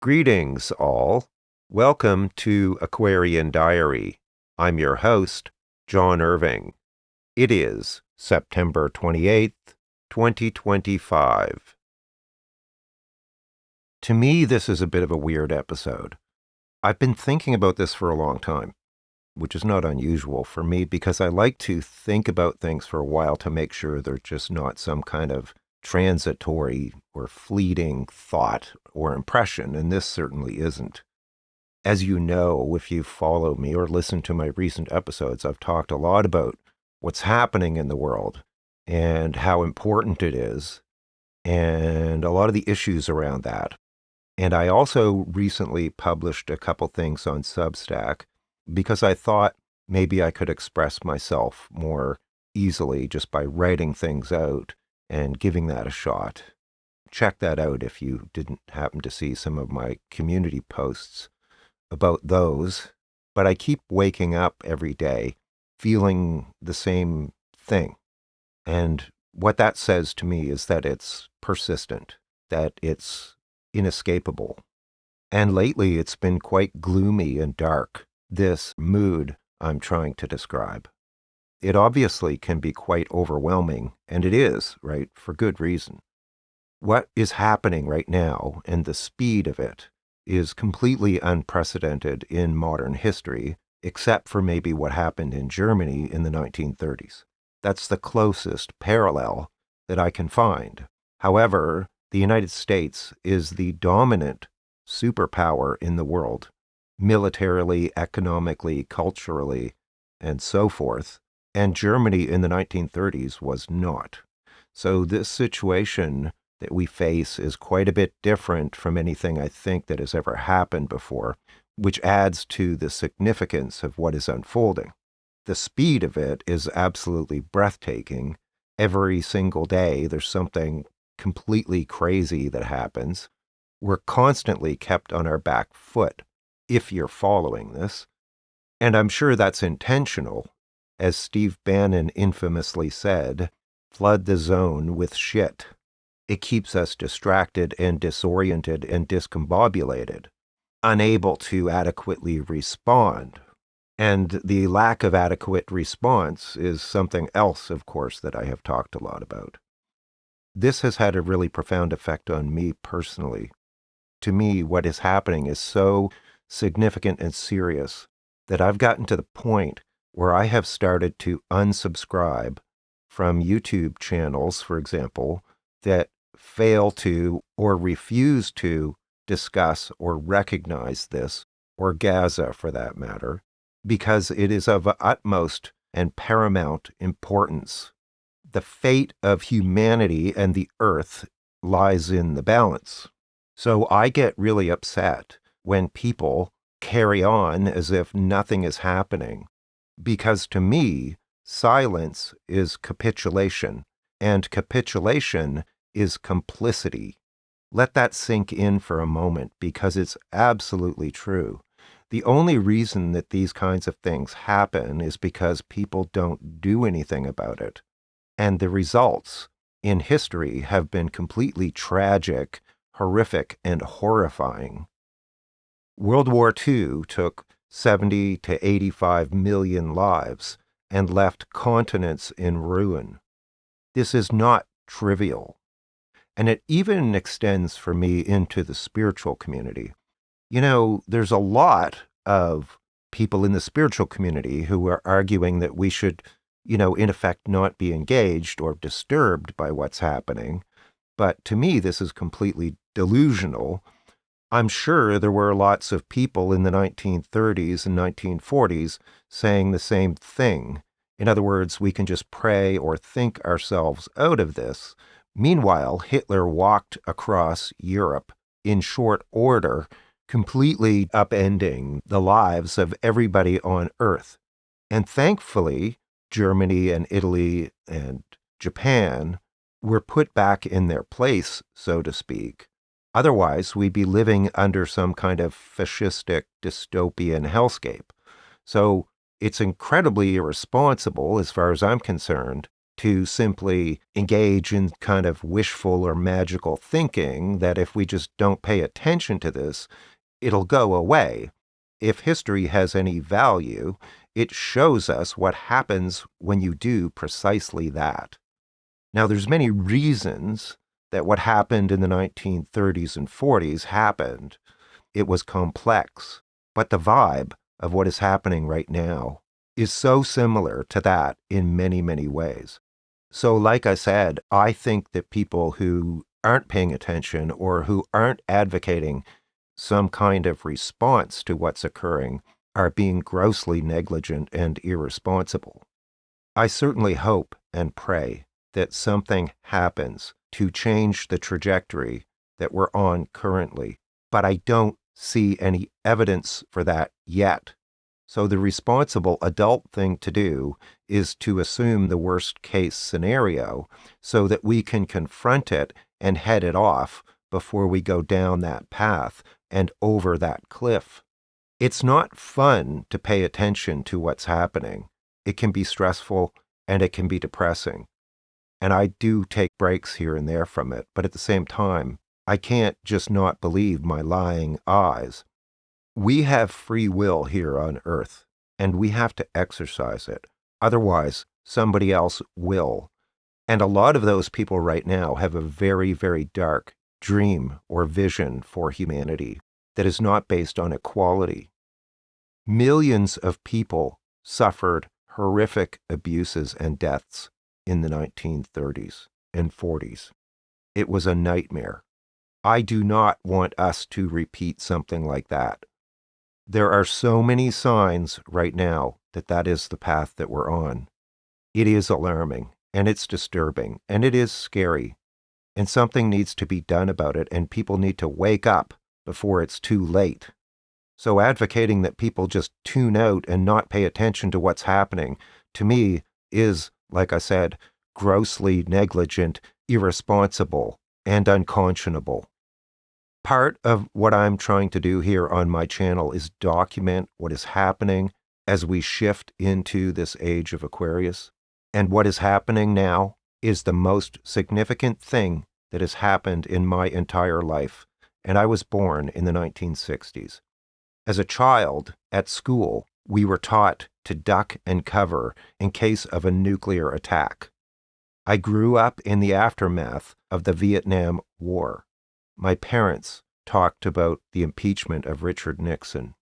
Greetings, all. Welcome to Aquarian Diary. I'm your host, John Irving. It is September 28th, 2025. To me, this is a bit of a weird episode. I've been thinking about this for a long time, which is not unusual for me because I like to think about things for a while to make sure they're just not some kind of transitory or fleeting thought or impression, and this certainly isn't. As you know, if you follow me or listen to my recent episodes, I've talked a lot about what's happening in the world and how important it is, and a lot of the issues around that. And I also recently published a couple things on Substack because I thought maybe I could express myself more easily just by writing things out and giving that a shot. Check that out if you didn't happen to see some of my community posts about those. But I keep waking up every day feeling the same thing. And what that says to me is that it's persistent, that it's inescapable. And lately it's been quite gloomy and dark, this mood I'm trying to describe. It obviously can be quite overwhelming, and it is, right, for good reason. What is happening right now and the speed of it is completely unprecedented in modern history, except for maybe what happened in Germany in the 1930s. That's the closest parallel that I can find. However, the United States is the dominant superpower in the world, militarily, economically, culturally, and so forth. And Germany in the 1930s was not. So this situation that we face is quite a bit different from anything I think that has ever happened before, which adds to the significance of what is unfolding. The speed of it is absolutely breathtaking. Every single day there's something completely crazy that happens. We're constantly kept on our back foot, if you're following this. And I'm sure that's intentional. As Steve Bannon infamously said, flood the zone with shit. It keeps us distracted and disoriented and discombobulated, unable to adequately respond. And the lack of adequate response is something else, of course, that I have talked a lot about. This has had a really profound effect on me personally. To me, what is happening is so significant and serious that I've gotten to the point where I have started to unsubscribe from YouTube channels, for example, that fail to or refuse to discuss or recognize this, or Gaza for that matter, because it is of utmost and paramount importance. The fate of humanity and the earth lies in the balance. So I get really upset when people carry on as if nothing is happening. Because to me, silence is capitulation, and capitulation is complicity. Let that sink in for a moment, because it's absolutely true. The only reason that these kinds of things happen is because people don't do anything about it. And the results in history have been completely tragic, horrific, and horrifying. World War II took 70 to 85 million lives and left continents in ruin. This is not trivial. And it even extends for me into the spiritual community. You know, there's a lot of people in the spiritual community who are arguing that we should, in effect, not be engaged or disturbed by what's happening. But to me, this is completely delusional. I'm sure there were lots of people in the 1930s and 1940s saying the same thing. In other words, we can just pray or think ourselves out of this. Meanwhile, Hitler walked across Europe in short order, completely upending the lives of everybody on Earth. And thankfully, Germany and Italy and Japan were put back in their place, so to speak. Otherwise, we'd be living under some kind of fascistic dystopian hellscape. So it's incredibly irresponsible, as far as I'm concerned, to simply engage in kind of wishful or magical thinking that if we just don't pay attention to this, it'll go away. If history has any value, it shows us what happens when you do precisely that. Now, there's many reasons that what happened in the 1930s and 40s happened. It was complex, but the vibe of what is happening right now is so similar to that in many, many ways. So, like I said, I think that people who aren't paying attention or who aren't advocating some kind of response to what's occurring are being grossly negligent and irresponsible. I certainly hope and pray that something happens to change the trajectory that we're on currently, but I don't see any evidence for that yet. So the responsible adult thing to do is to assume the worst case scenario so that we can confront it and head it off before we go down that path and over that cliff. It's not fun to pay attention to what's happening. It can be stressful and it can be depressing. And I do take breaks here and there from it, but at the same time, I can't just not believe my lying eyes. We have free will here on Earth, and we have to exercise it. Otherwise, somebody else will. And a lot of those people right now have a very, very dark dream or vision for humanity that is not based on equality. Millions of people suffered horrific abuses and deaths in the 1930s and 40s. It was a nightmare. I do not want us to repeat something like that. There are so many signs right now that that is the path that we're on. It is alarming, and it's disturbing, and it is scary, and something needs to be done about it, and people need to wake up before it's too late. So advocating that people just tune out and not pay attention to what's happening, to me, is, like I said, grossly negligent, irresponsible, and unconscionable. Part of what I'm trying to do here on my channel is document what is happening as we shift into this age of Aquarius. And what is happening now is the most significant thing that has happened in my entire life. And I was born in the 1960s. As a child, at school, we were taught to duck and cover in case of a nuclear attack. I grew up in the aftermath of the Vietnam War. My parents talked about the impeachment of Richard Nixon.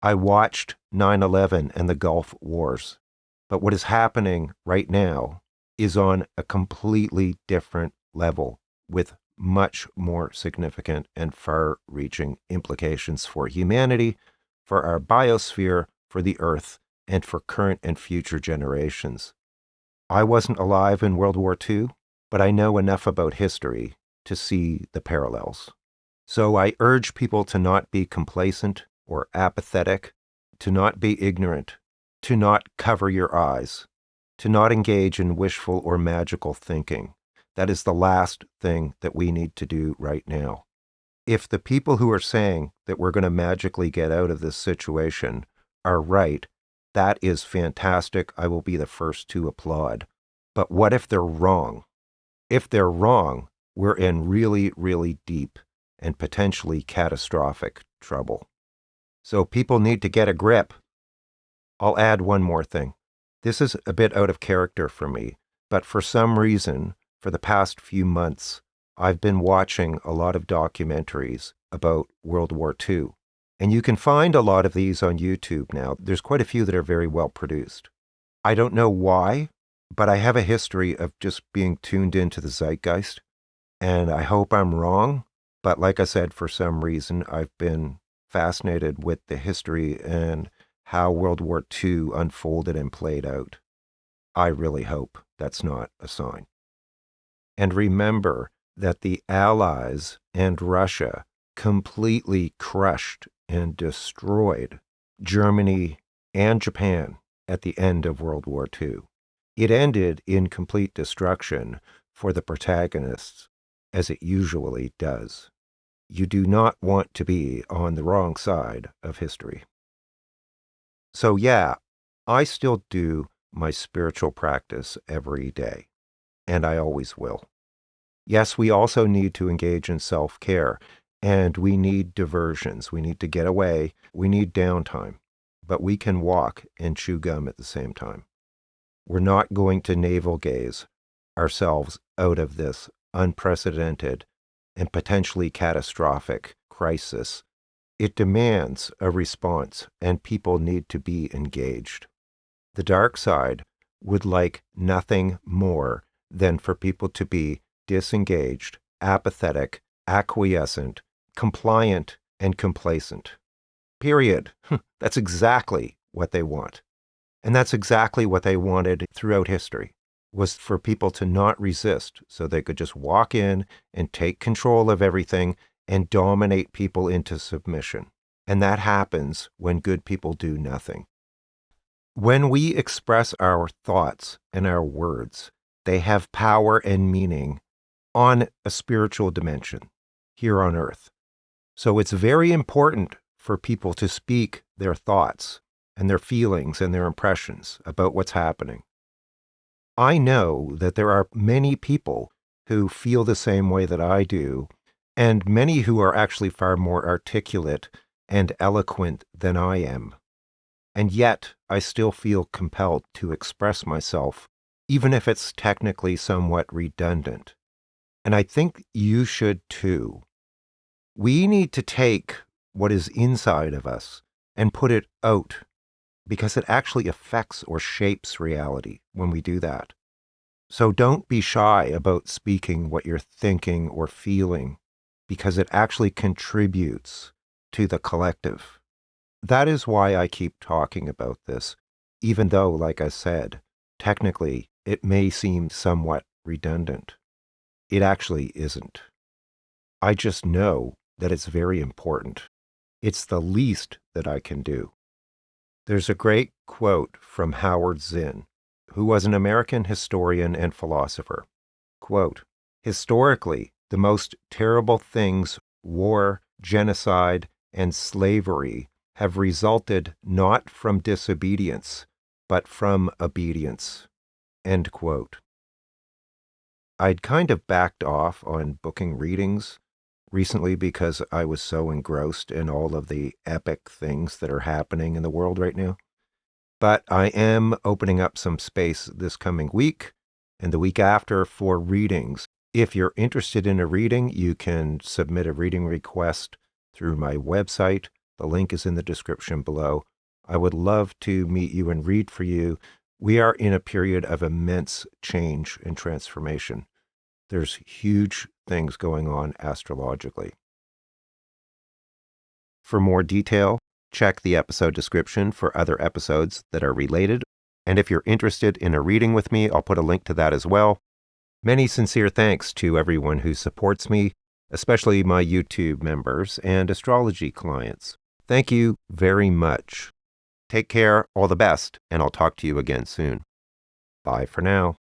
I watched 9/11 and the Gulf Wars. But what is happening right now is on a completely different level with much more significant and far-reaching implications for humanity, for our biosphere, for the Earth, and for current and future generations. I wasn't alive in World War II, but I know enough about history to see the parallels. So I urge people to not be complacent or apathetic, to not be ignorant, to not cover your eyes, to not engage in wishful or magical thinking. That is the last thing that we need to do right now. If the people who are saying that we're going to magically get out of this situation are right, that is fantastic. I will be the first to applaud. But what if they're wrong? If they're wrong, we're in really, really deep and potentially catastrophic trouble. So people need to get a grip. I'll add one more thing. This is a bit out of character for me, but for some reason, for the past few months, I've been watching a lot of documentaries about World War II. And you can find a lot of these on YouTube now. There's quite a few that are very well produced. I don't know why, but I have a history of just being tuned into the zeitgeist. And I hope I'm wrong. But like I said, for some reason, I've been fascinated with the history and how World War II unfolded and played out. I really hope that's not a sign. And remember that the Allies and Russia completely crushed and destroyed Germany and Japan at the end of World War II. It ended in complete destruction for the protagonists, as it usually does. You do not want to be on the wrong side of history. So yeah, I still do my spiritual practice every day. and I always will. Yes, we also need to engage in self-care, and we need diversions. We need to get away. We need downtime, but we can walk and chew gum at the same time. We're not going to navel gaze ourselves out of this unprecedented and potentially catastrophic crisis. It demands a response, and people need to be engaged. The dark side would like nothing more than for people to be disengaged, apathetic, acquiescent, compliant, and complacent. Period. That's exactly what they want. And that's exactly what they wanted throughout history, was for people to not resist so they could just walk in and take control of everything and dominate people into submission. And that happens when good people do nothing. When we express our thoughts and our words, they have power and meaning on a spiritual dimension here on earth. So it's very important for people to speak their thoughts and their feelings and their impressions about what's happening. I know that there are many people who feel the same way that I do, and many who are actually far more articulate and eloquent than I am. And yet, I still feel compelled to express myself, even if it's technically somewhat redundant. And I think you should too. We need to take what is inside of us and put it out, because it actually affects or shapes reality when we do that. So don't be shy about speaking what you're thinking or feeling, because it actually contributes to the collective. That is why I keep talking about this, even though, like I said, technically it may seem somewhat redundant. It actually isn't. I just know that it's very important. It's the least that I can do. There's a great quote from Howard Zinn, who was an American historian and philosopher. Quote, "Historically, the most terrible things, war, genocide, and slavery, have resulted not from disobedience, but from obedience." End quote. I'd kind of backed off on booking readings recently because I was so engrossed in all of the epic things that are happening in the world right now. But I am opening up some space this coming week and the week after for readings. If you're interested in a reading, you can submit a reading request through my website. The link is in the description below. I would love to meet you and read for you. We are in a period of immense change and transformation. There's huge things going on astrologically. For more detail, check the episode description for other episodes that are related. And if you're interested in a reading with me, I'll put a link to that as well. Many sincere thanks to everyone who supports me, especially my YouTube members and astrology clients. Thank you very much. Take care, all the best, and I'll talk to you again soon. Bye for now.